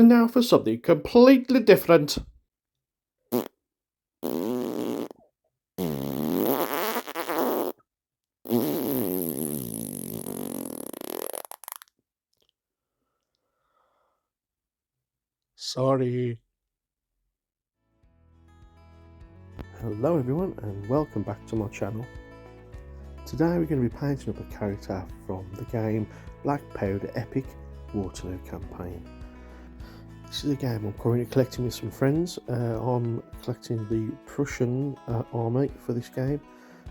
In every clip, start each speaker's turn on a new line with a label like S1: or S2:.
S1: And now for something completely different. Sorry. Hello everyone and welcome back to my channel. Today we're going to be painting up a character from the game Black Powder Epic Waterloo campaign. This is a game I'm currently collecting with some friends. I'm collecting the Prussian army for this game,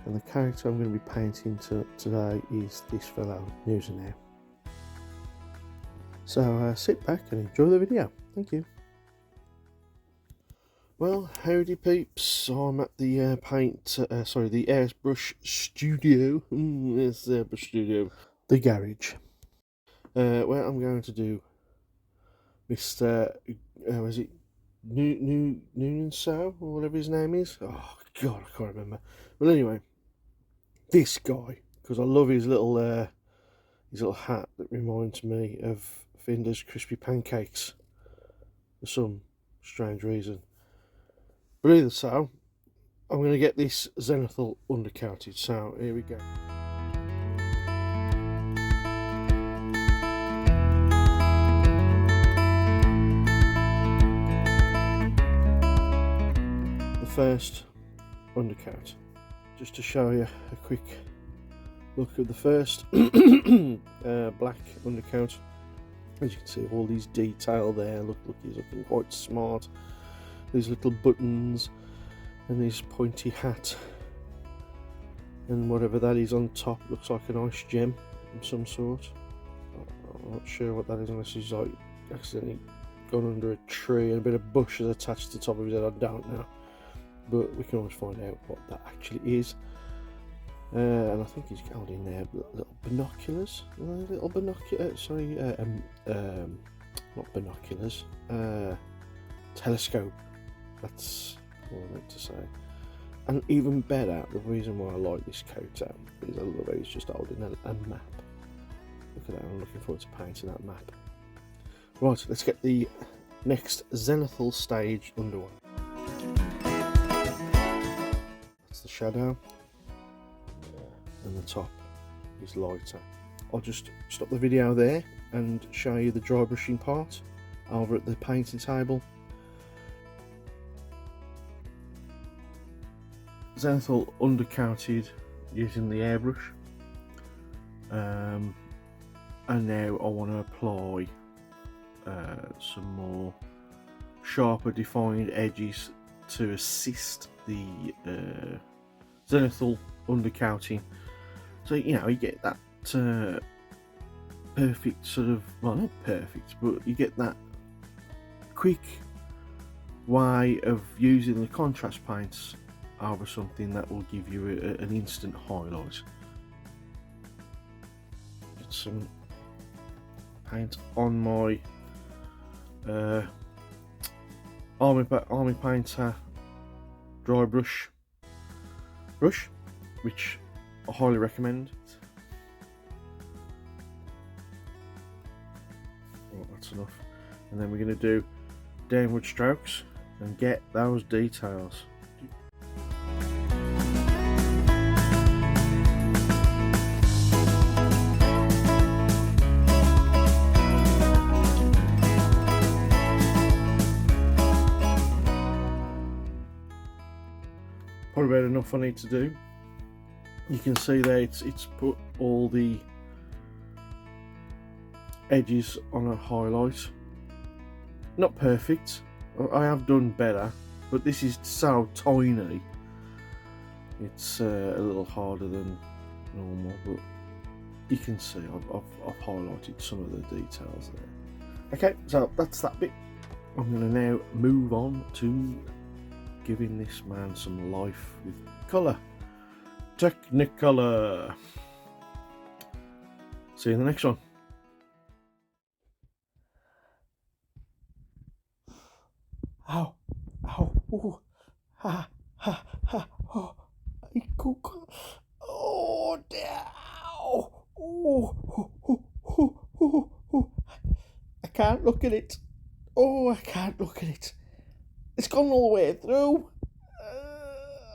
S1: and the character I'm going to be painting today is this fellow, Gneisenau. So sit back and enjoy the video. Thank you. Well, howdy peeps, I'm at the the airbrush studio, yes, airbrush studio, the garage, where I'm going to do Mr. Was it Gneisenau, or whatever his name is? Oh god, I can't remember. Well anyway, this guy, because I love his little hat that reminds me of Finder's crispy pancakes for some strange reason. But either so, I'm going to get this zenithal undercoated, so here we go. The first undercoat, just to show you a quick look at the first black undercoat. As you can see, all these detail there. Look, he's looking quite smart. These little buttons and this pointy hat and whatever that is on top looks like a nice gem of some sort. I'm not sure what that is unless he's like accidentally gone under a tree and a bit of bush is attached to the top of his head. I don't know, but we can always find out what that actually is. And I think he's holding there little binoculars, not binoculars, telescope. That's what I meant to say. And even better, the reason why I like this coat out is I love how he's just holding a map. Look at that, I'm looking forward to painting that map. Right, let's get the next zenithal stage underway. That's the shadow, and the top is lighter. I'll just stop the video there and show you the dry brushing part over at the painting table. Zenithal undercoated using the airbrush, and now I want to apply some more sharper defined edges to assist the zenithal undercoating, so you know you get that perfect sort of, well, not perfect, but you get that quick way of using the contrast paints over something that will give you an instant highlight. Get some paint on my Army Painter dry brush, which I highly recommend. Well, that's enough. And then we're going to do downward strokes and get those details. Probably about enough I need to do. You can see there it's put all the edges on a highlight. Not perfect, I have done better, but this is so tiny it's a little harder than normal, but you can see I've highlighted some of the details there. Okay, so that's that bit. I'm going to now move on to giving this man some life with colour. Technicolor. See you in the next one. Ow, ow, ooh, ha, ha, ha, oh, I cook. Oh, ow, oh, oh, oh, oh, oh, oh. I can't look at it. Oh, I can't look at it. It's gone all the way through.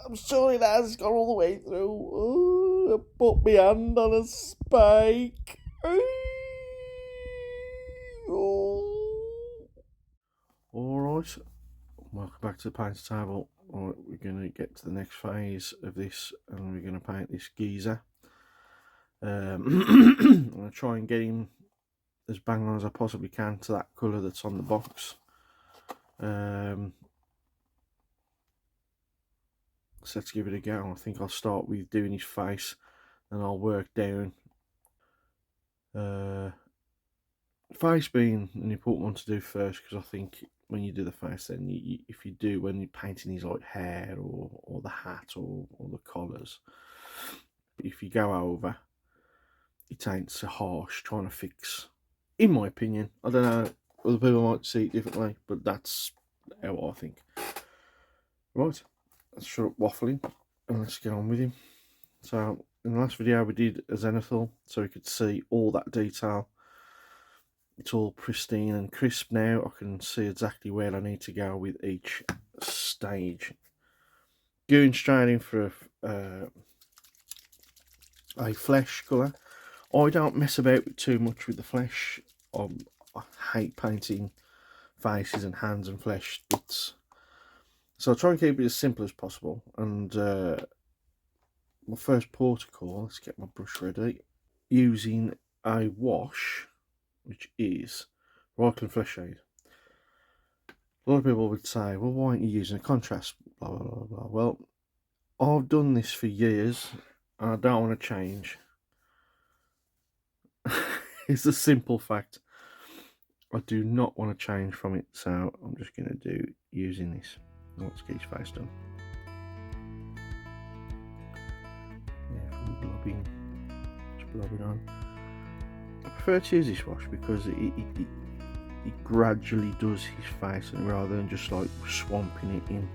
S1: I'm sure it has. It's gone all the way through. Oh, I put my hand on a spike. Oh. Alright, welcome back to the paint table. Alright, we're going to get to the next phase of this and we're going to paint this geezer. I'm going to try and get him as bang on as I possibly can to that colour that's on the box. So let's give it a go. I think I'll start with doing his face and I'll work down. Face being an important one to do first, because I think when you do the face, then if you do, when you're painting his like hair or the hat or the collars, if you go over, it ain't so harsh trying to fix, in my opinion. I don't know, other people might see it differently, but that's how I think. Right, let's shut up waffling and let's get on with him. So in the last video we did a zenithal, so we could see all that detail. It's all pristine and crisp now. I can see exactly where I need to go with each stage. Going straight in for a flesh colour. I don't mess about with too much with the flesh. I hate painting faces and hands and flesh bits. So I'll try and keep it as simple as possible. And my first protocol, let's get my brush ready. Using a wash, which is Waterloo Flesh Shade. A lot of people would say, well, why aren't you using a contrast? Blah, blah, blah, blah. Well, I've done this for years and I don't want to change. It's a simple fact. I do not want to change from it, so I'm just going to do using this. Let's get his face done. Yeah, from blobbing, just blobbing on. I prefer to use this wash because it gradually does his face, and rather than just like swamping it in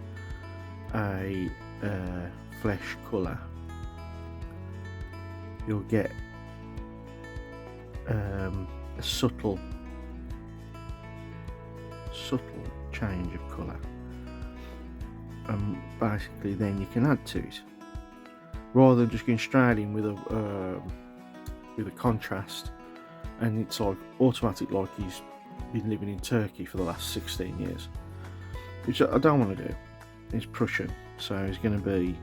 S1: a flesh colour, you'll get a subtle change of colour, and basically then you can add to it rather than just going straight in with a contrast, and it's like automatic, like he's been living in Turkey for the last 16 years, which I don't want to do. He's Prussian, so he's going to be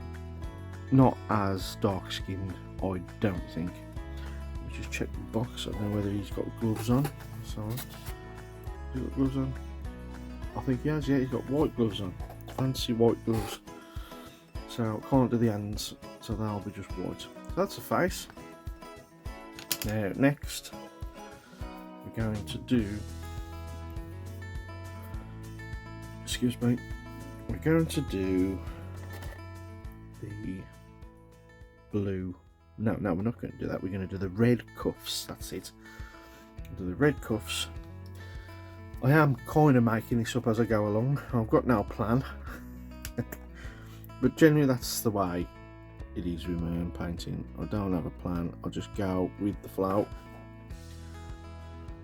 S1: not as dark skinned, I don't think. Let me just check the box. I don't know whether he's got gloves on. So, has he got gloves on? I think he has, yeah, he's got white gloves on. Fancy white gloves. So I can't do the hands, so that'll be just white. So that's the face. Now next we're going to do, excuse me, we're going to do the blue, no we're not going to do that, we're going to do the red cuffs. That's it. We'll do the red cuffs. I am kind of making this up as I go along. I've got no plan. But generally that's the way it is with my own painting. I don't have a plan, I just go with the flow.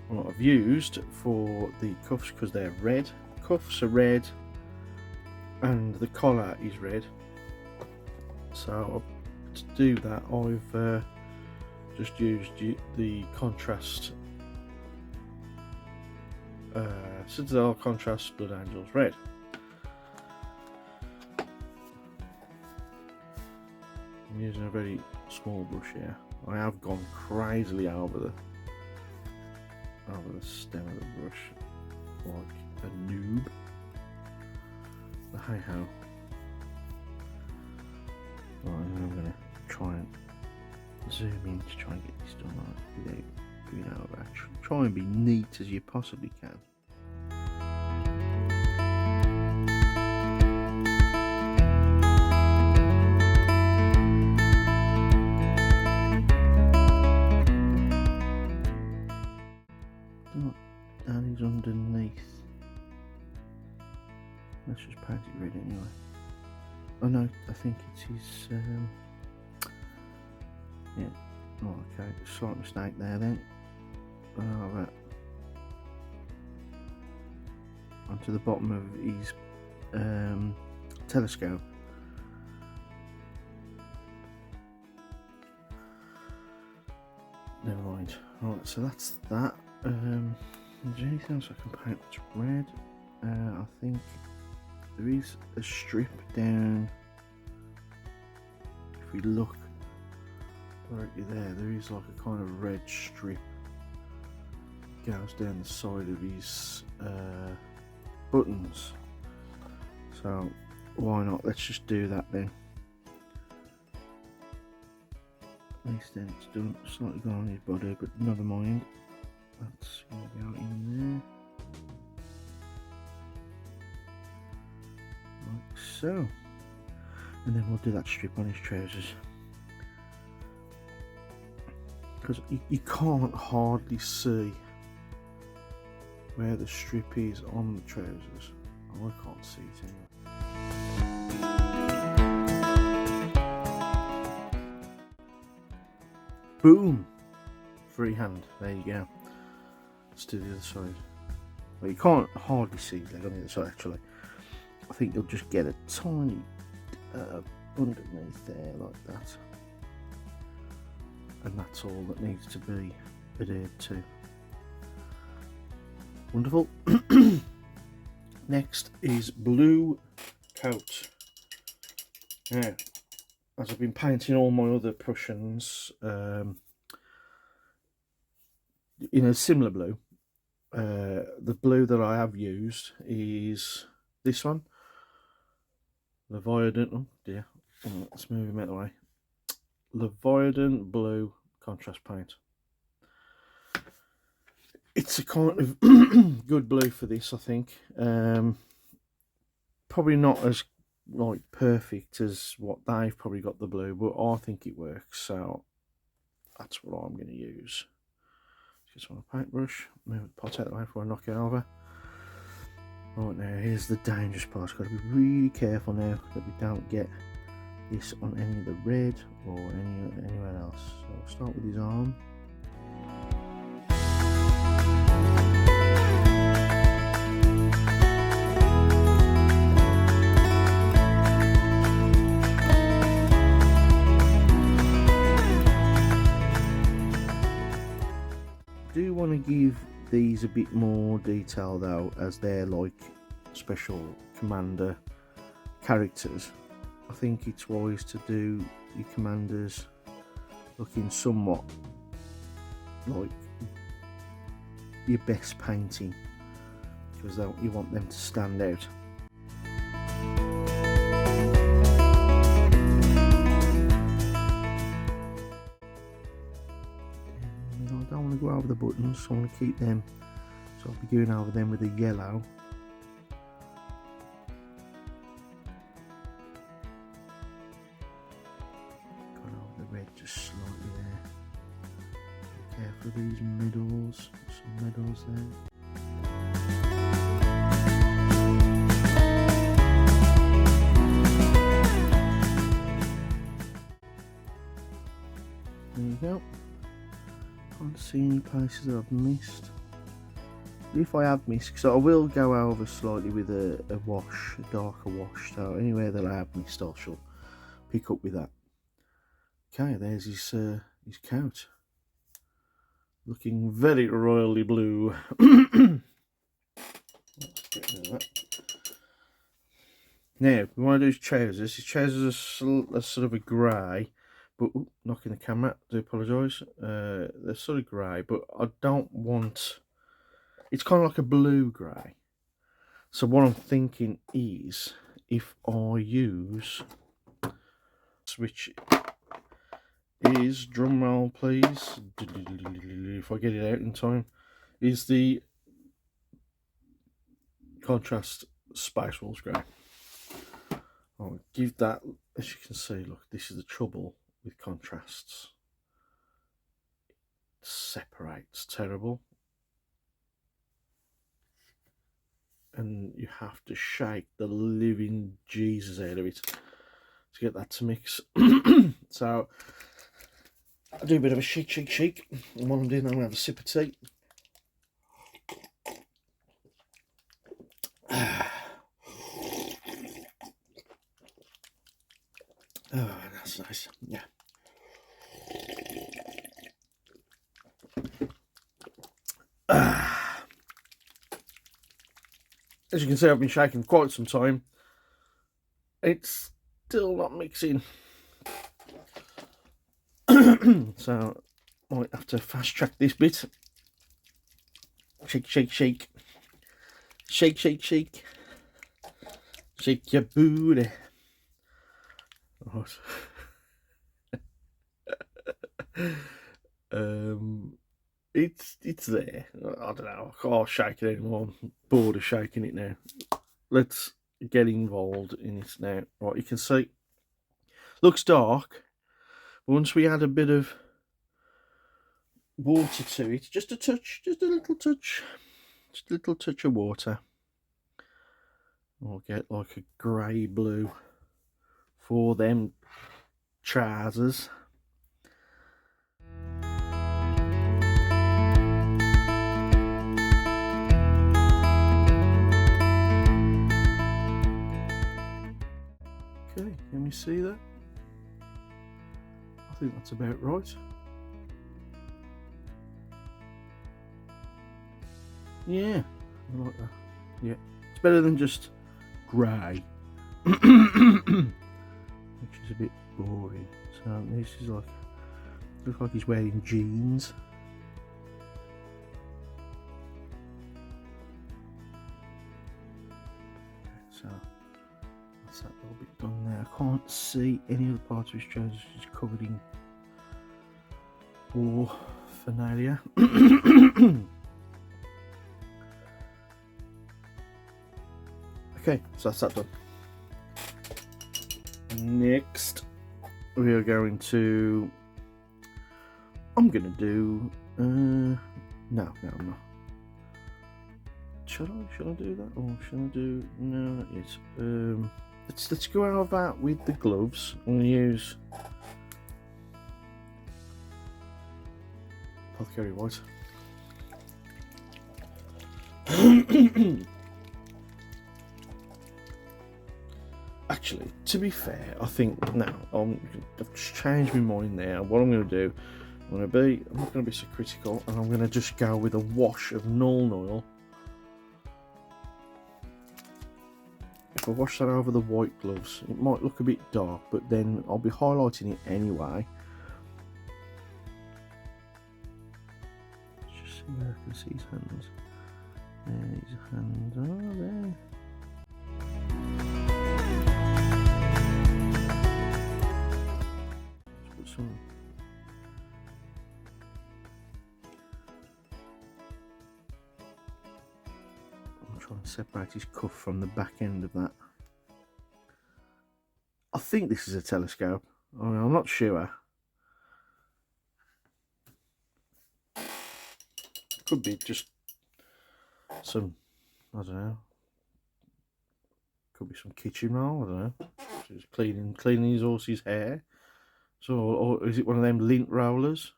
S1: What I've used for the cuffs, because they're red, cuffs are red and the collar is red, so to do that I've just used the contrast zenithal contrast Blood Angels red. I'm using a very small brush here. I have gone crazily over the stem of the brush like a noob, but hey ho. Right, I'm going to try and zoom in to try and get this done right without going over. Try and be neat as you possibly can. And he's underneath. Let's just paint it red anyway. Oh no, I think it's his, yeah, oh, okay, slight mistake there then. Oh, right. onto the bottom of his telescope. Never mind. Right, so that's that. Is there anything else I can paint that's red? I think there is a strip down. If we look directly there is like a kind of red strip goes down the side of his buttons. So why not? Let's just do that then. At least then it's done. Slightly gone on his body, but never mind. That's going to go in there. Like so. And then we'll do that strip on his trousers. Because you can't hardly see where the strip is on the trousers. Oh, I can't see it anyway. Boom! Freehand, there you go. Let's do the other side. Well, you can't hardly see his leg on the other side actually. I think you'll just get a tiny underneath there like that. And that's all that needs to be adhered to. Wonderful. Next is blue coat. Now, as I've been painting all my other Prussians in a similar blue, the blue that I have used is this one, Leviathan. Oh dear, let's move him out of the way. Leviathan blue contrast paint. It's a kind of good blue for this, I think. Probably not as like perfect as what they've probably got the blue, but I think it works, so that's what I'm going to use. Just on a paintbrush, move the pot out of the way before I knock it over. Right, now here's the dangerous part. Got to be really careful now that we don't get this on any of the red or anywhere else. So I'll start with his arm. Do want to give these a bit more detail though, as they're like special commander characters. I think it's wise to do your commanders looking somewhat like your best painting, because you want them to stand out. I don't want to go over the buttons, so I want to keep them, so I'll be going over them with a yellow. Red just slightly there. Be careful of these middles, some middles there. There you go. Can't see any places that I've missed. If I have missed, so I will go over slightly with a wash, a darker wash, so anywhere that I have missed I shall pick up with that. Okay, there's his coat, looking very royally blue. Let's get rid of that. Now we want to do his trousers. His trousers are sort of a grey, but knocking the camera. I do apologise. They're sort of grey, but I don't want. It's kind of like a blue grey. So what I'm thinking is, if I use switch. Is, drum roll please, if I get it out in time, is the contrast Space Wolves grey. I'll give that, as you can see, look, this is the trouble with contrasts. It separates terrible. And you have to shake the living Jesus out of it to get that to mix. So I'll do a bit of a shake. And while I'm doing that, I'm going to have a sip of tea. Oh, that's nice. Yeah. As you can see, I've been shaking for quite some time. It's still not mixing. So I might have to fast track this bit. Shake, shake, shake. Shake, shake, shake. Shake your booty. Right. It's there. I don't know. I can't shake it anymore. I'm bored of shaking it now. Let's get involved in it now. Right, you can see. Looks dark. But once we add a bit of water to it, just a touch, just a little touch of water. We'll get like a grey blue for them trousers. Okay, can you see that? I think that's about right. Yeah, I like that. Yeah, it's better than just grey, which is a bit boring. So this is like, looks like he's wearing jeans. So that's that little bit done there. I can't see any of the parts of his trousers. He's covered in paraphernalia. Okay, so that's that done. Next, we are going to. I'm going to do. No, I'm not. Should I do that, or should I do? No, not yet. Let's go over that with the gloves. I'm going to use Apothecary White. Actually, to be fair, I think now I've just changed my mind there. What I'm going to do, I'm not going to be so critical, and I'm going to just go with a wash of Null Oil. If I wash that over the white gloves, it might look a bit dark, but then I'll be highlighting it anyway. Let's just see where I can see his hands. There his hands are there. Some I'll try and separate his cuff from the back end of that. I think this is a telescope. I mean, I'm not sure. Could be just some, I don't know. Could be some kitchen roll, I don't know. Just cleaning his horse's hair. So, or is it one of them lint rollers?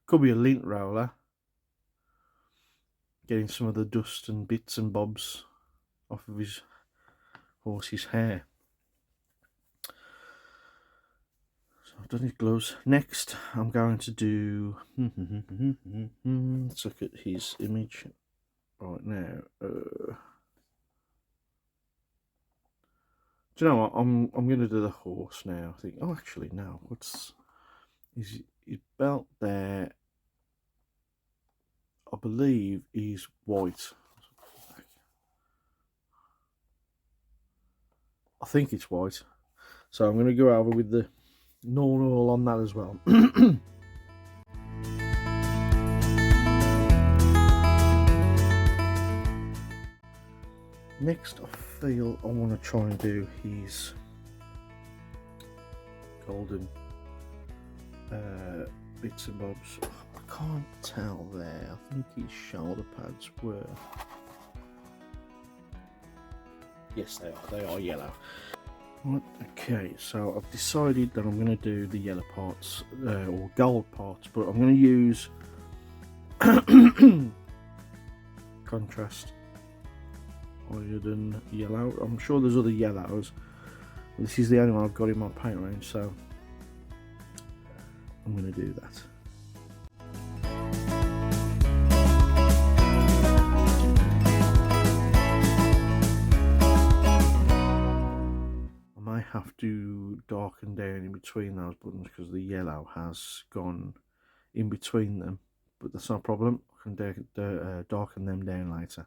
S1: Could be a lint roller. Getting some of the dust and bits and bobs off of his horse's hair. So I've done his gloves. Next, I'm going to do. Let's look at his image right now. Do you know what? I'm going to do the horse now. I think. Oh, actually, no. What's his belt there? I believe is white. I think it's white. So I'm going to go over with the Null Oil on that as well. Next, I feel I want to try and do his golden bits and bobs. I can't tell there. I think his shoulder pads were. Yes, they are. They are yellow. Right, okay, so I've decided that I'm going to do the yellow parts, or gold parts, but I'm going to use contrast iodine yellow. I'm sure there's other yellows, This is the only one I've got in my paint range, so I'm going to do that. I may have to darken down in between those buttons because the yellow has gone in between them, but that's not a problem. I can darken them down later.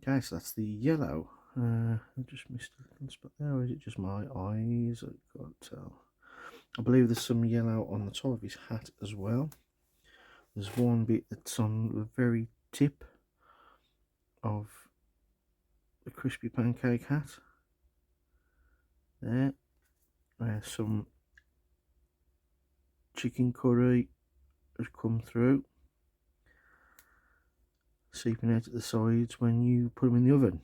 S1: Okay, so that's the yellow. I just missed a little spot there, or is it just my eyes? I can't tell. I believe there's some yellow on the top of his hat as well. There's one bit that's on the very tip of the crispy pancake hat. There, where some chicken curry has come through, seeping out at the sides when you put them in the oven.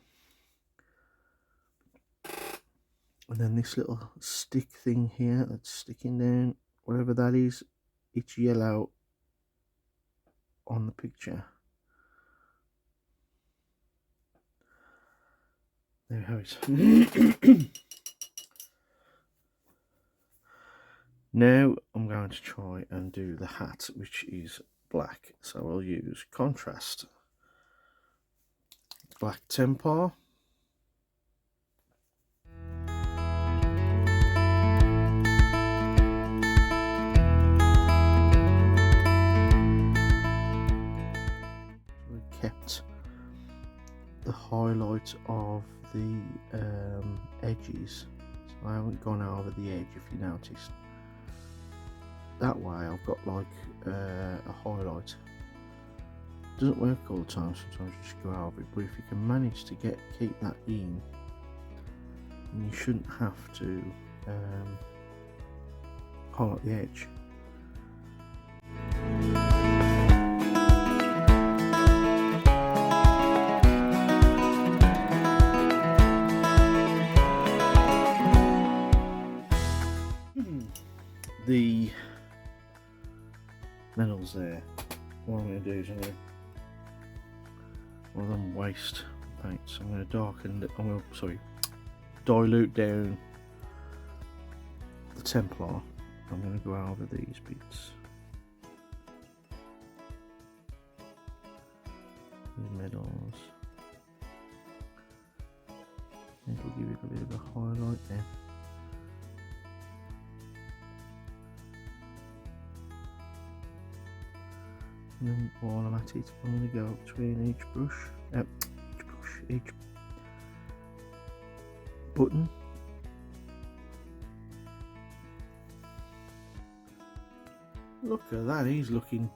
S1: And then this little stick thing here that's sticking down, whatever that is, it's yellow on the picture. There we have it. Now I'm going to try and do the hat, which is black, so I'll use contrast. Black Tempar. Kept the highlight of the edges, so I haven't gone over the edge, if you noticed. That way I've got like a highlight. Doesn't work all the time, sometimes you just go over it, but if you can manage to keep that in, then you shouldn't have to highlight the edge. The medals there. What I'm going to do is I'm going to, rather than waste paint, so I'm going to dilute down the Templar. I'm going to go over these bits. The medals. It'll give it a bit of a highlight there. And then while I'm at it, I'm going to go between each button. Look at that, he's looking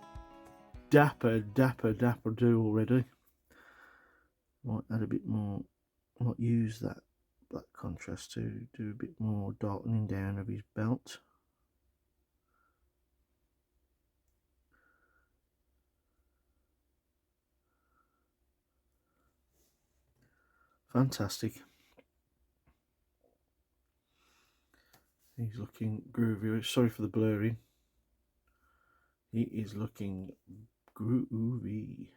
S1: dapper do already. Might add a bit more, might use that black contrast to do a bit more darkening down of his belt. Fantastic. He's looking groovy. Sorry for the blurring. He is looking groovy.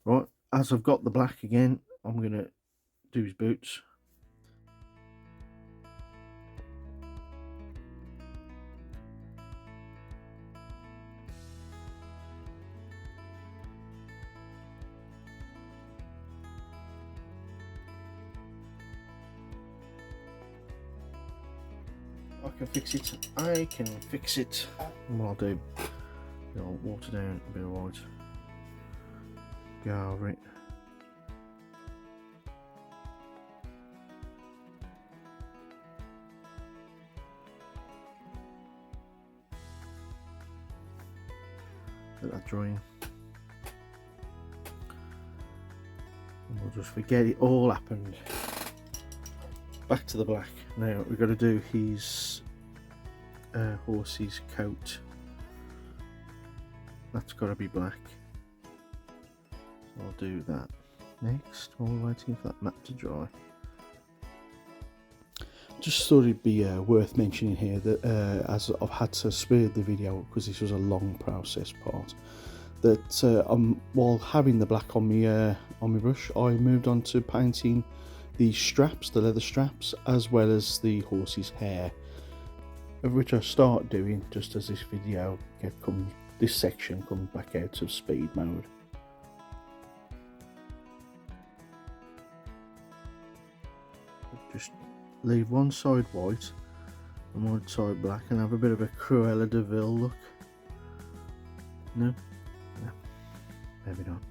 S1: Right, as I've got the black again, I'm going to do his boots. I can fix it. I can fix it. What I'll do, I'll water down a bit of white, go over it. Let that drying. And we'll just forget it all happened. Back to the black. Now we've got to do his horse's coat. That's got to be black. So I'll do that next while we're waiting for that mat to dry.
S2: Just thought it'd be worth mentioning here that as I've had to speed the video because this was a long process part, that while having the black on my brush, I moved on to painting the straps, the leather straps, as well as the horse's hair, of which I start doing just as this video this section comes back out of speed mode. Just leave one side white and one side black and have a bit of a Cruella de Vil look. No? No. Maybe not.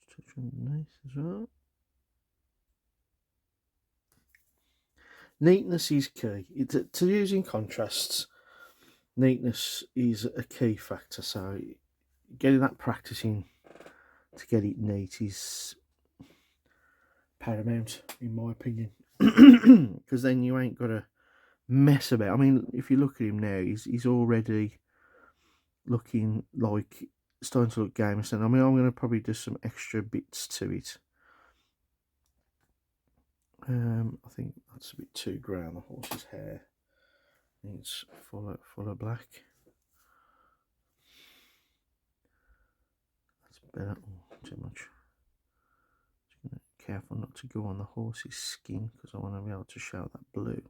S2: Touch underneath as well. Neatness is key. To using contrasts, neatness is a key factor. So getting that practicing to get it neat is paramount, in my opinion. Because then you ain't got to mess about. I mean, if you look at him now, he's already looking like starting to look gamey. I mean, I'm going to probably do some extra bits to it. I think that's a bit too grey on the horse's hair. Needs fuller black. That's better. Oh, too much. Just gonna be careful not to go on the horse's skin because I want to be able to show that blue.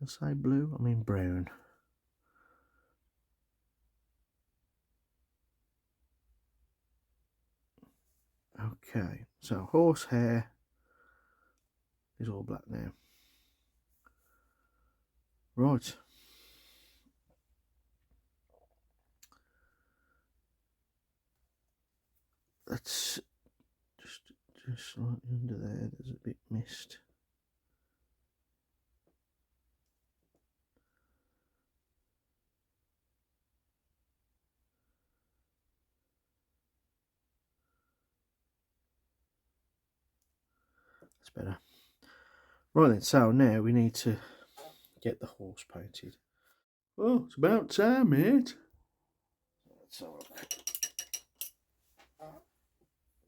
S2: I say blue, I mean brown. Okay, so horse hair is all black now. Right. Let's just slightly under there, there's a bit mist. That's better. Right then, so now we need to get the horse painted. Oh, it's about time, mate. Let's have a look.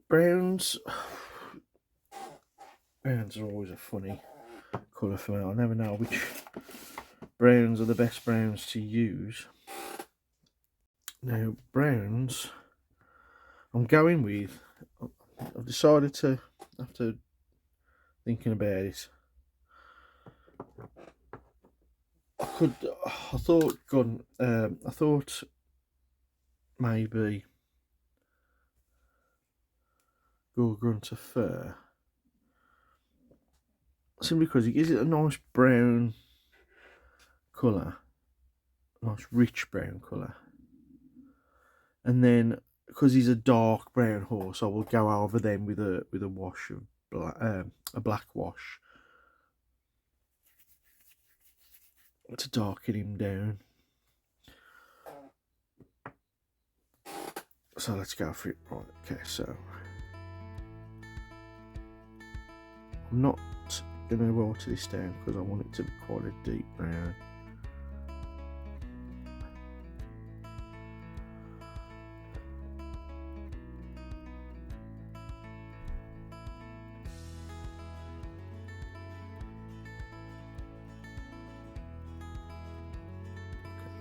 S2: Browns are always a funny colour for me. I never know which browns are the best browns to use. Now, browns, I'm going with, I've decided to, after thinking about it, I thought maybe Grunter fur, simply because it gives it a nice brown colour, nice rich brown colour, and then because he's a dark brown horse, I will go over them with a wash of a black wash to darken him down. So let's go for it. Right, okay, so I'm not going to water this down because I want it to be quite a deep brown.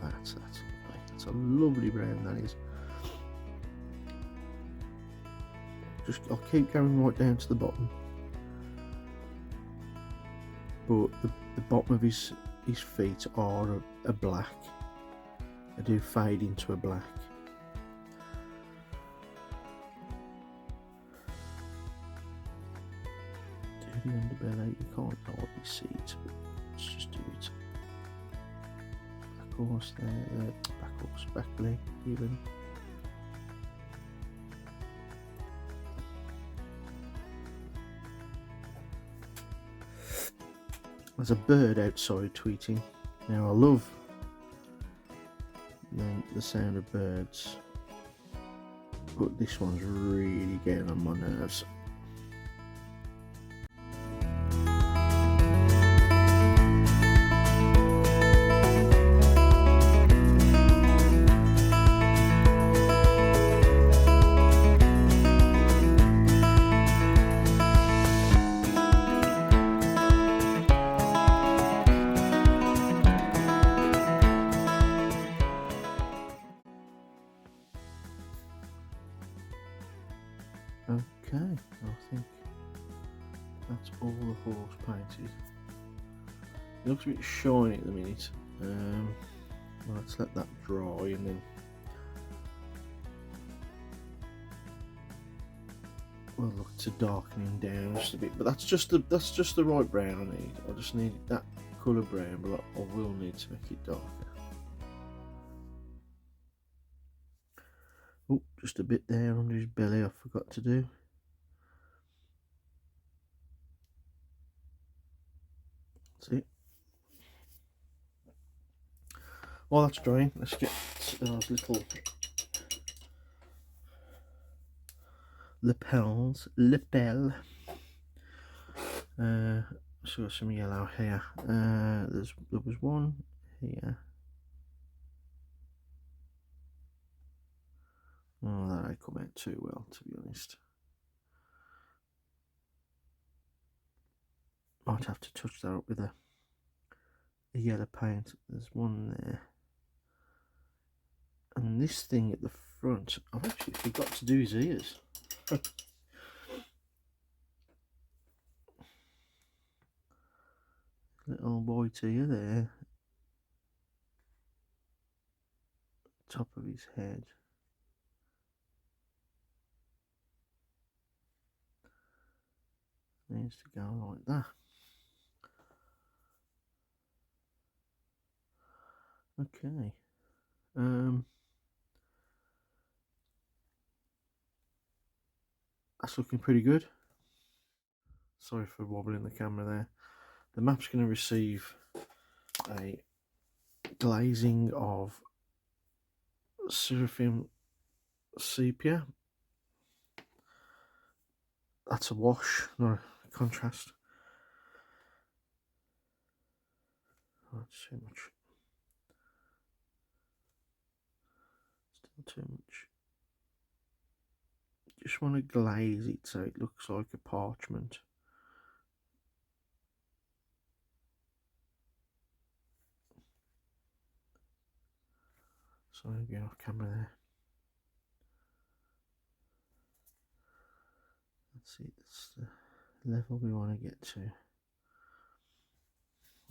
S2: That's lovely. That's a lovely brown, that is. I'll keep going right down to the bottom, but the bottom of his feet are a black. They do fade into a black. Do the underbelly, you can't hardly see it, but let's just do it. Back horse there, back horse, back leg even. There's a bird outside tweeting. Now I love the sound of birds, but this one's really getting on my nerves. Okay, I think that's all the horse painted. It looks a bit shiny at the minute. Well, let's let that dry and then we'll look to darkening down just a bit. But that's just the right brown I need. I just need that colour brown, but I will need to make it darker. Oh, just a bit there under his belly I forgot to do. That's it. While that's drying, let's get those little lapel. So got some yellow here. There was one here. Oh, that ain't come out too well, to be honest. Might have to touch that up with a yellow paint. There's one there. And this thing at the front, I've actually forgot to do his ears. Little white ear there. Top of his head. Needs to go like that. Okay. That's looking pretty good. Sorry for wobbling the camera there. The map's going to receive a glazing of seraphim sepia. That's a wash, not a contrast. That's too much. Still too much. Just want to glaze it so it looks like a parchment. Sorry, get off camera there. Let's see, that's the level we want to get to.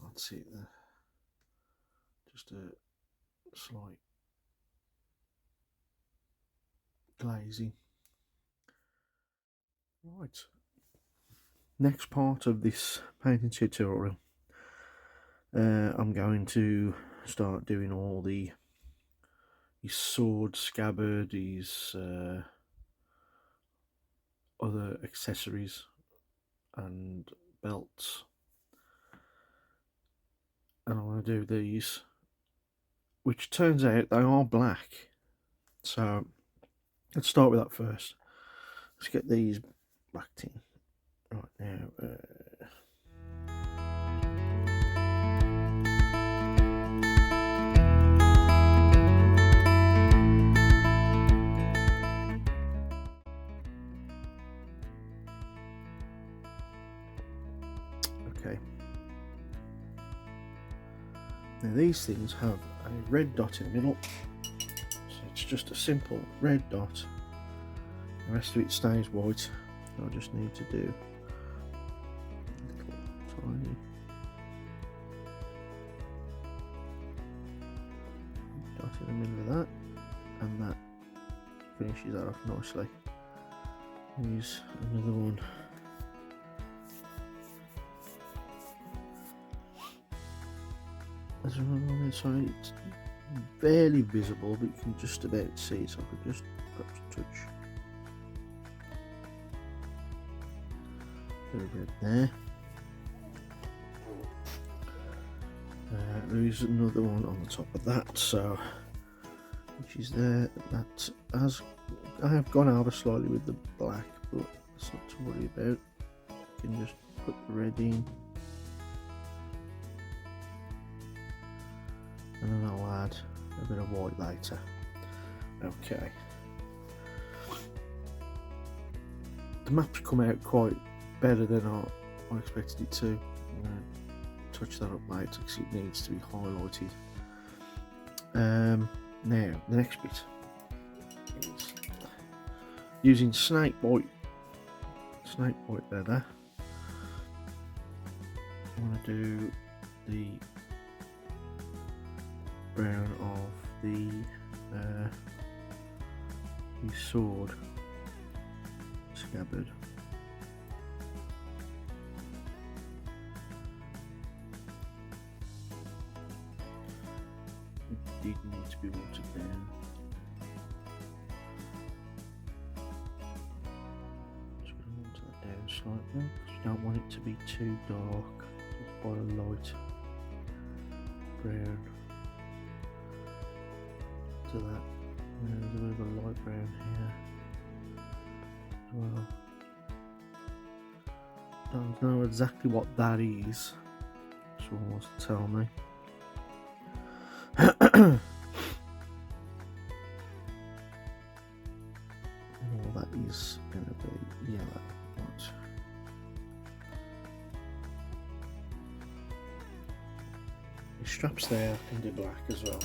S2: Let's see, just a slight glazing. Right. Next part of this painting tutorial, I'm going to start doing all his sword scabbard, his other accessories and belts, and I want to do these, which turns out they are black. So let's start with that first. Let's get these backed in. Right now, okay. Now these things have a red dot in the middle, so it's just a simple red dot. The rest of it stays white. I just need to do a little tiny dot in the middle of that, and that finishes that off nicely. Here's another one. There's another one inside. It's barely visible, but you can just about see it, so I could just perhaps touch a bit of red there. There is another one on the top of that, so which is there. That as I have gone over slightly with the black, but that's not to worry about. You can just put the red in, and then I'll add a bit of white later. Okay. The map's come out quite better than I expected it to. I'm going to touch that up later because it needs to be highlighted. Now, the next bit is using snake bite snake white leather. I want to do the brown of the sword scabbard. It did need to be watered down. Just going to water that down slightly because you don't want it to be too dark. It's quite a light brown to that. There's a bit of a light brown here as well. Don't know exactly what that is. Someone wants to tell me. All that is going to be yellow. Right. The straps there can do black as well.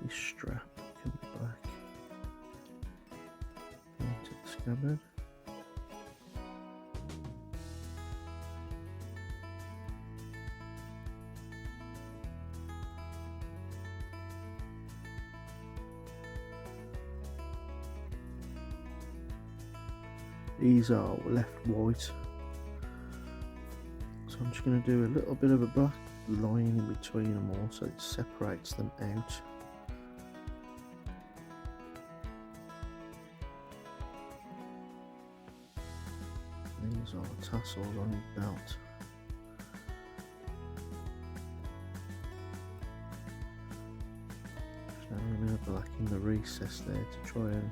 S2: This strap can be black. Into the scabbard. These are left white, so I'm just going to do a little bit of a black line in between them all so it separates them out. These are tassels on your belt. Just adding a bit of black in the recess there to try and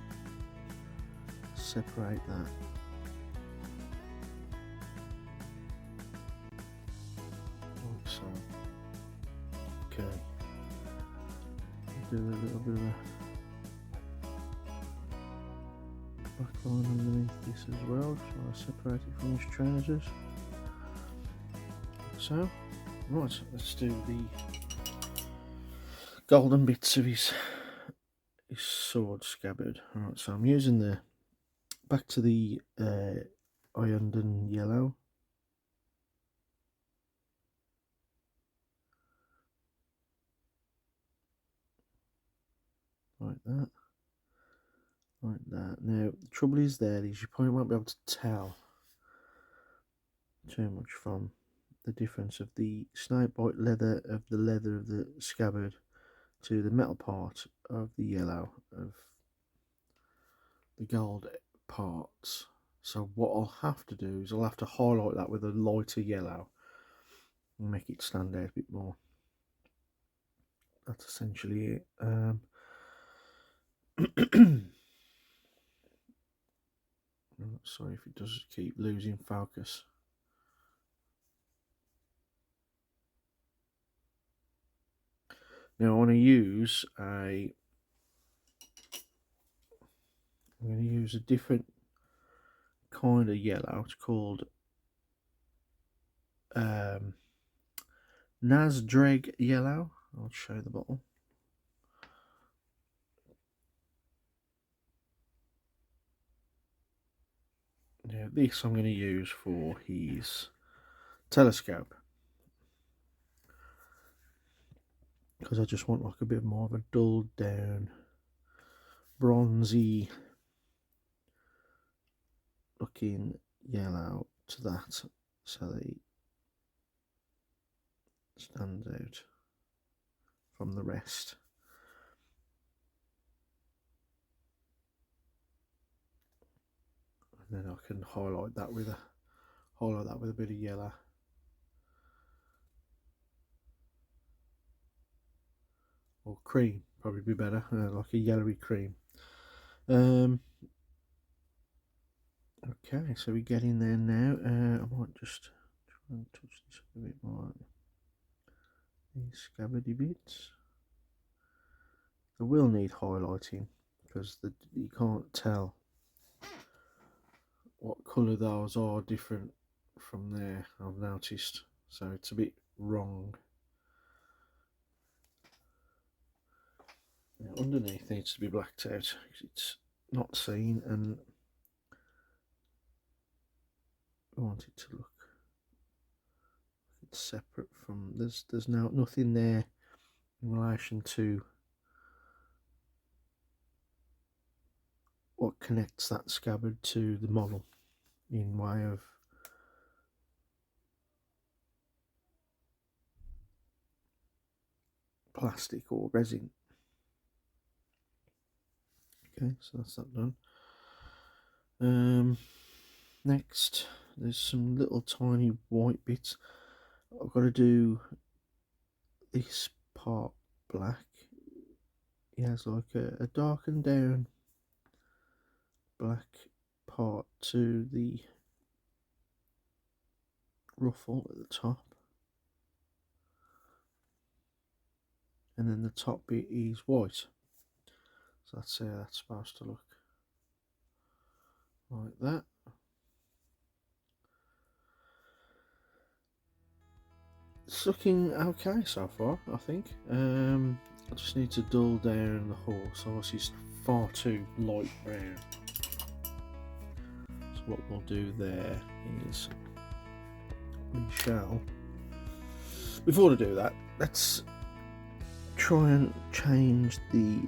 S2: separate that. Like so. Okay. Do a little bit of a black line underneath this as well, so I separate it from his trousers. So, right, let's do the golden bits of his sword scabbard. Alright, so I'm using the back to the Ironton yellow. Like that. Like that. Now, the trouble is there is you probably won't be able to tell too much from the difference of the snakebite leather of the scabbard to the metal part of the yellow of the gold parts. So what I'll have to do is I'll have to highlight that with a lighter yellow and make it stand out a bit more. That's essentially it. Sorry if it does keep losing focus. Now I'm going to use a different kind of yellow. It's called Nasdreg yellow. I'll show you the bottle. Now this I'm going to use for his telescope, because I just want like a bit more of a dulled down bronzy looking yellow to that, so that it stands out from the rest. And then I can highlight that with a bit of yellow. Or cream, probably be better, like a yellowy cream. Okay, so we get in there now. I might just try and touch this a bit more. These scabbardy bits. They will need highlighting because you can't tell what colour those are different from there, I've noticed. So it's a bit wrong. Now underneath needs to be blacked out because it's not seen, and I want it to look separate from there's now nothing there in relation to what connects that scabbard to the model in way of plastic or resin. Okay, so that's that done. Next, there's some little tiny white bits. I've got to do this part black. It has like a darkened down black part to the ruffle at the top, and then the top bit is white. So that's how that's supposed to look, like that. It's looking okay so far, I think. I just need to dull down the horse. Horse is far too light brown. So what we'll do there is we shall, before we do that, let's try and change the,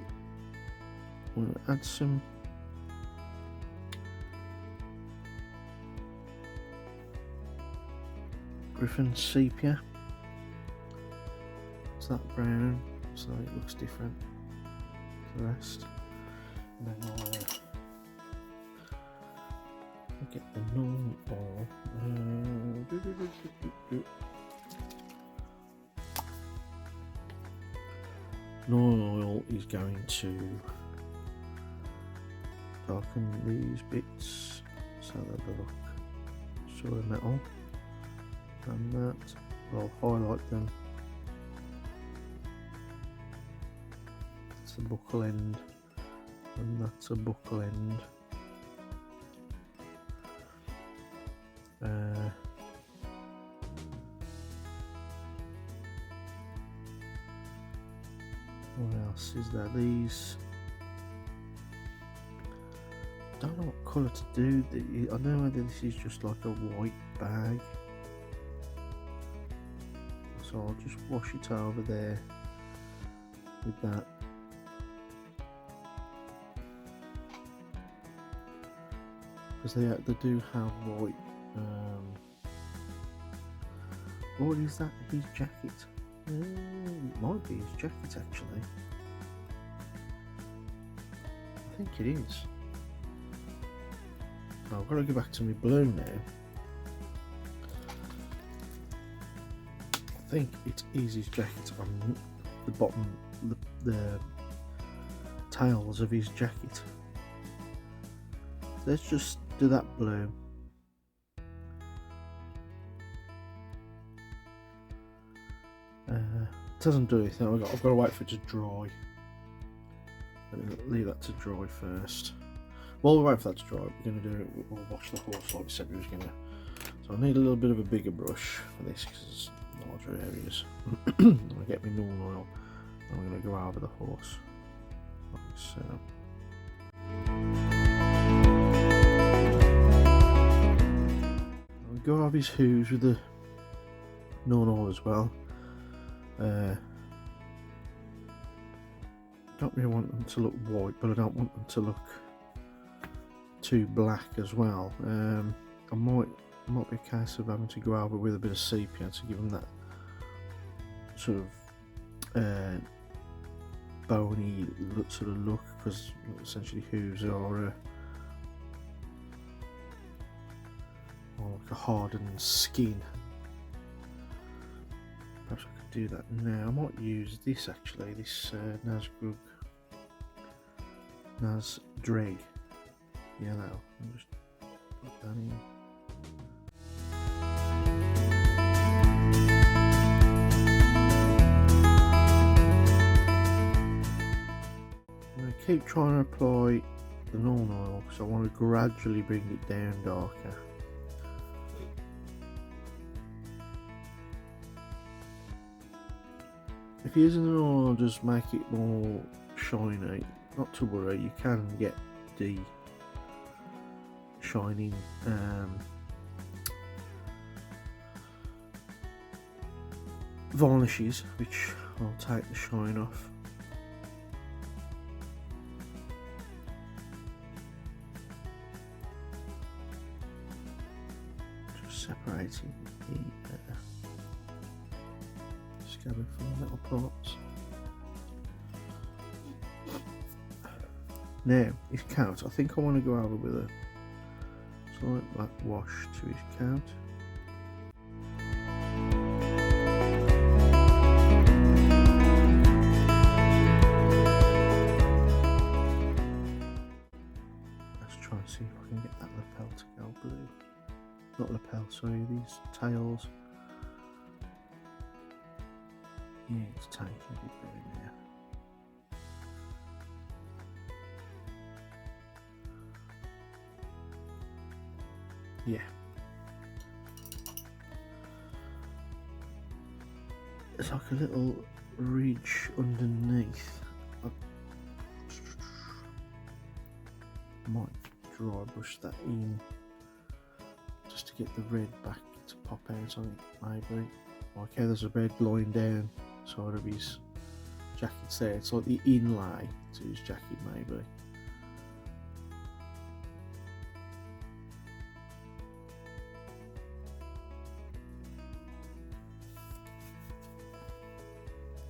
S2: we'll add some Griffin sepia. It's that brown, so it looks different to the rest. And then I'll get the normal oil. Normal oil is going to darken these bits so that they look sort of metal, and that I'll highlight them. That's a buckle end, and that's a buckle end. What else is there? These, I don't know what colour to do. I don't know whether this is just like a white bag, so I'll just wash it over there with that. Because they do have white. What is that? His jacket? It might be his jacket actually. I think it is. Oh, I've got to go back to my blue now. I think it is his jacket on the bottom, the tails of his jacket. Let's just do that blue. Doesn't do anything. I've got to wait for it to dry. Leave that to dry first. While we wait for that to dry, we're going to do it. We'll wash the horse like we said we was going to. So I need a little bit of a bigger brush for this because it's larger areas. I'm going to get my normal oil and I'm going to go over the horse like so. I'll go over his hooves with the normal oil as well. Don't really want them to look white, but I don't want them to look too black as well. I might be a case of having to go over with a bit of sepia to give them that sort of bony sort of look, because essentially hooves are like a hardened skin. Perhaps I could do that now. I might use this actually, this Nasdreg yellow. I'll just put that in. I'm going to keep trying to apply the normal oil because I want to gradually bring it down darker. If using an oil, just make it more shiny, not to worry, you can get the shining varnishes, which I'll take the shine off. Just separating the scabbard from the little parts. Now, his coat, I think I want to go over with a slight black wash to his coat. Let's try and see if I can get that lapel to go blue. Not lapel, sorry, these tails. Yeah, it's taking a bit blue in there. Yeah. It's like a little ridge underneath. I might dry brush that in just to get the red back to pop out on it, maybe. Like how there's a red line down side of his jacket there. It's like the inlay to his jacket, maybe.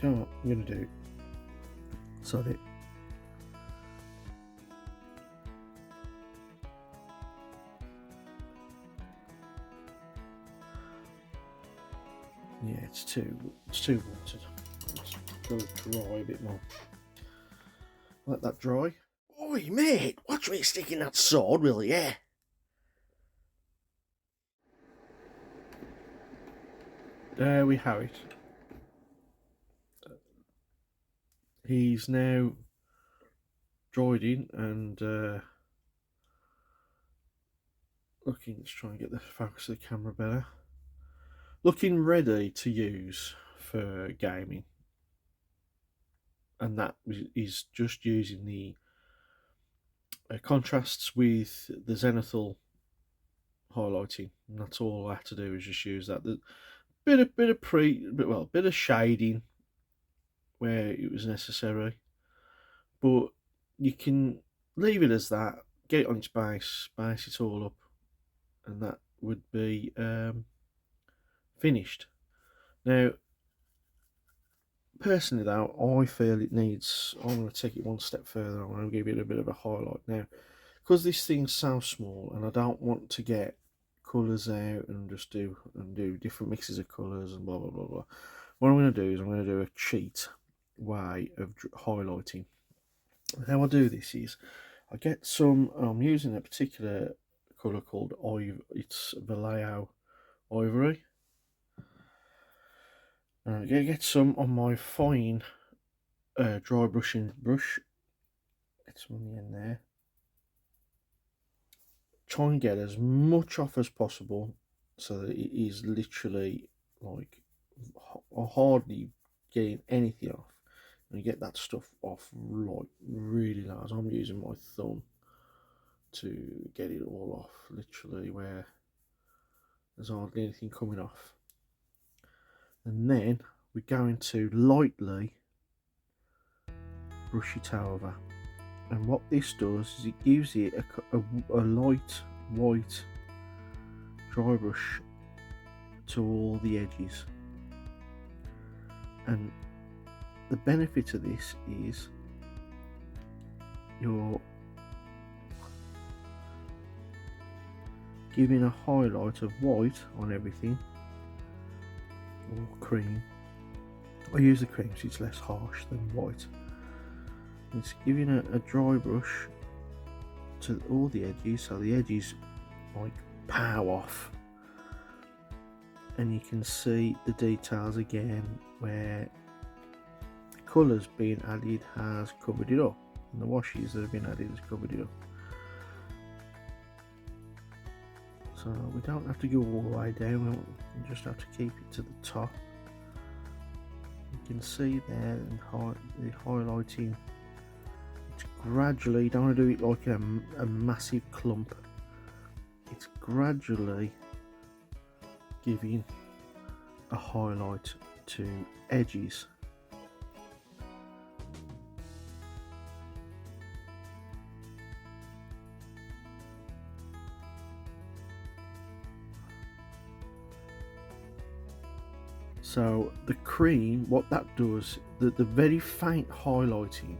S2: You know what I'm going to do? Sod it. Yeah, it's too watered. Let's go dry a bit more. Let that dry.
S3: Oi, mate, watch me sticking that sword, will ya?
S2: There we have it. He's now dried in and looking, let's try and get the focus of the camera better. Looking ready to use for gaming. And that is just using the contrasts with the zenithal highlighting. And that's all I have to do is just use that. The bit of shading where it was necessary, but you can leave it as that, get it on its base it all up, and that would be finished. Now, personally though, I feel it needs, I'm going to take it one step further. I'm going to give it a bit of a highlight now, because this thing's so small and I don't want to get colours out and just do different mixes of colours and blah blah blah blah. What I'm going to do is I'm going to do a cheat way of highlighting. How I do this is I get some, I'm using a particular colour called it's Vallejo Ivory. I get some on my fine dry brushing brush. Get some on the end there. Try and get as much off as possible so that it is literally like hardly getting anything off. And you get that stuff off like really large. I'm using my thumb to get it all off, literally where there's hardly anything coming off. And then we're going to lightly brush it over. And what this does is it gives it a light white dry brush to all the edges. And the benefit of this is you're giving a highlight of white on everything, or cream. I use the cream so it's less harsh than white. It's giving a dry brush to all the edges, so the edges like pow off, and you can see the details again where the colours being added has covered it up, and the washes that have been added has covered it up. So we don't have to go all the way down, we just have to keep it to the top. You can see there the highlighting gradually, you don't want to do it like a massive clump. It's gradually giving a highlight to edges. So the cream, what that does, the very faint highlighting,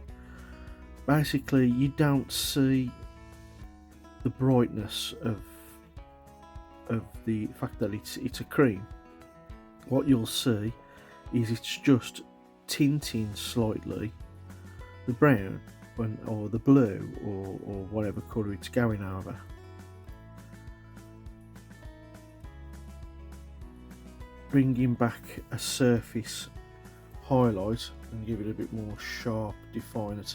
S2: basically you don't see the brightness of the fact that it's a cream. What you'll see is it's just tinting slightly the brown or the blue or whatever colour it's going over. Bringing back a surface highlight and give it a bit more sharp, defined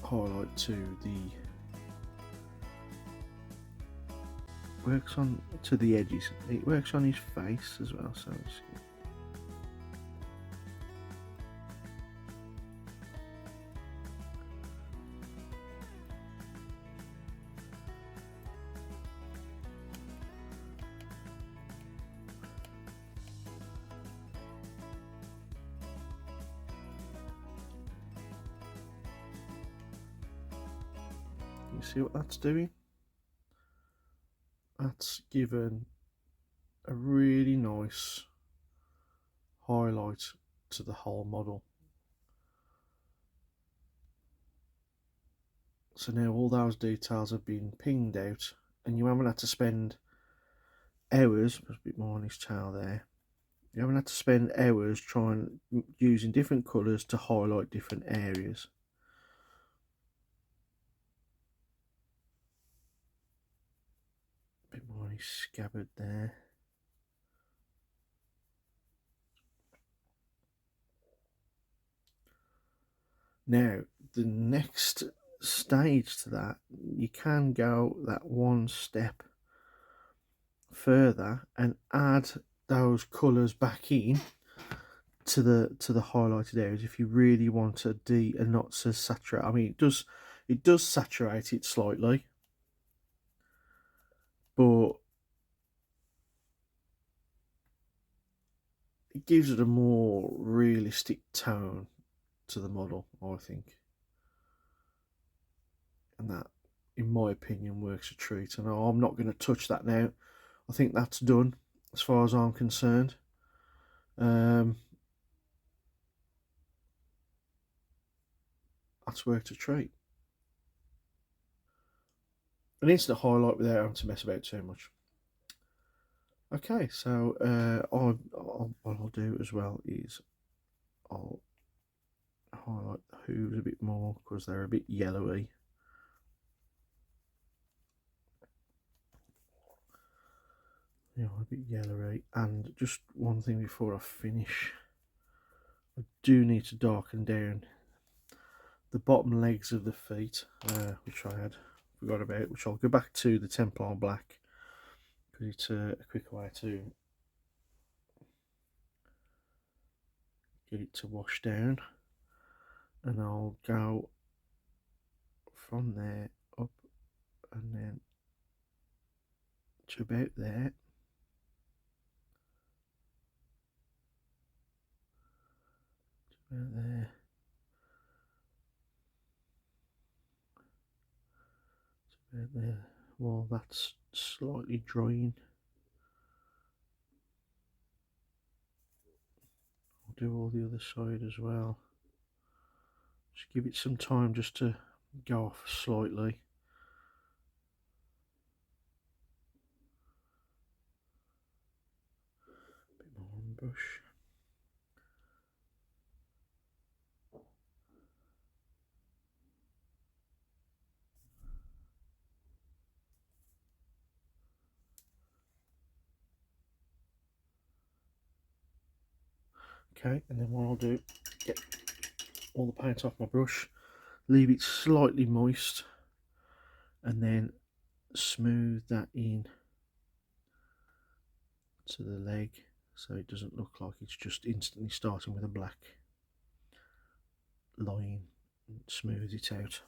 S2: highlight to the edges. It works on his face as well, so it's good. You see what that's doing? That's given a really nice highlight to the whole model. So now all those details have been pinged out and you haven't had to spend hours, there's a bit more on his tail there, you haven't had to spend hours using different colours to highlight different areas. A bit more on his scabbard there. Now the next stage to that, you can go that one step further and add those colours back in to the highlighted areas if you really want to not so saturate. I mean, it does saturate it slightly, but it gives it a more realistic tone to the model, I think, and that, in my opinion, works a treat. And I'm not going to touch that now. I think that's done as far as I'm concerned. That's worked a treat. An instant highlight without having to mess about too much. Okay, so what I'll do as well is I'll highlight the hooves a bit more because they're a bit yellowy. Yeah, a bit yellowy. And just one thing before I finish, I do need to darken down the bottom legs of the feet, which I had forgot about, which I'll go back to the Templar black because it's a quick way to get it to wash down. And I'll go from there up and then to about there. To about there. To about there. Well, that's slightly drying. I'll do all the other side as well. Just give it some time just to go off slightly. A bit more on brush. Okay, and then what I'll do, get all the paint off my brush, leave it slightly moist, and then smooth that in to the leg so it doesn't look like it's just instantly starting with a black. line and smooth it out.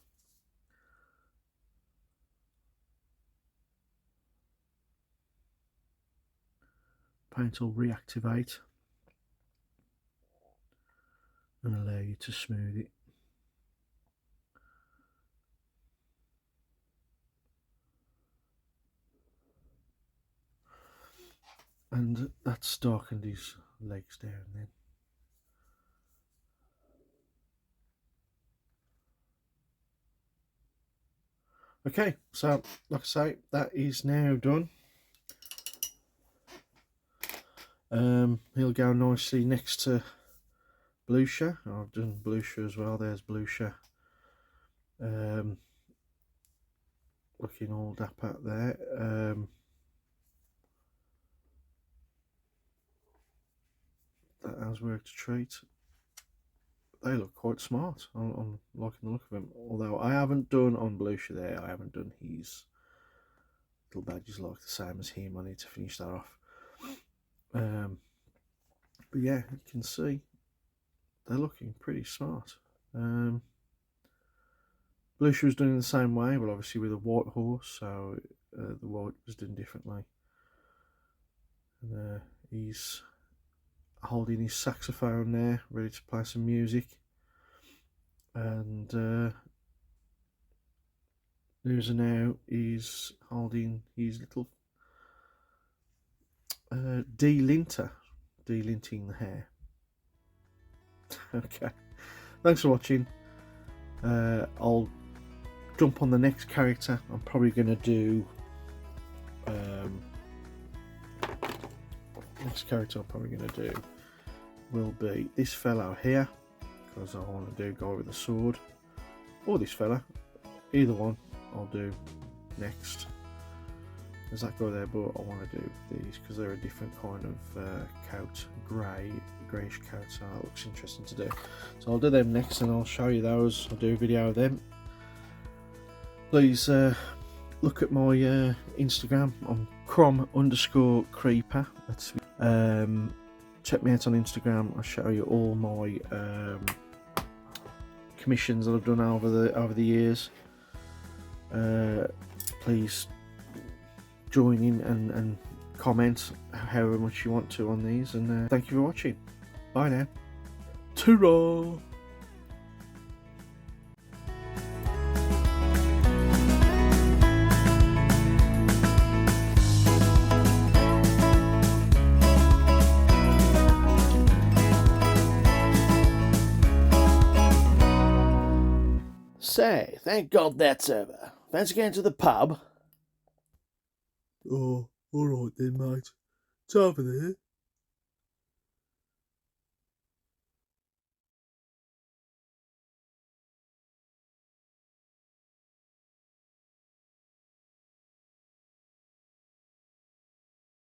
S2: Paint will reactivate and allow you to smooth it. And that's darkened his legs down then. Okay, so like I say, that is now done. He'll go nicely next to Blucher. I've done Blucher as well. There's Blucher. Looking all dapper there. That has worked a treat. They look quite smart. I'm liking the look of them. Although I haven't done on Blucher there, I haven't done his little badges like the same as him. I need to finish that off. But yeah, you can see they're looking pretty smart. Blucher was done in the same way, but obviously with a white horse, so the white was done differently. And he's holding his saxophone there, ready to play some music. And Gneisenau is holding his little delinting the hair. Okay, thanks for watching. I'll jump on the next character. I'm probably going to do next character I'm probably going to do will be this fellow here, because I want to do guy with a sword, or this fella. Either one I'll do next. There's that guy there, but I want to do these because they're a different kind of coat, greyish coat, so that looks interesting to do. So I'll do them next and I'll show you those. I'll do a video of them. Please look at my Instagram. I'm crom_creeper. That's check me out on Instagram. I'll show you all my commissions that I've done over the years. Please join in and comment however much you want to on these, and thank you for watching. Bye now. Ta-ra!
S3: Say, thank God that's over. Fancy going to the pub?
S1: Oh, alright then, mate. It's over there.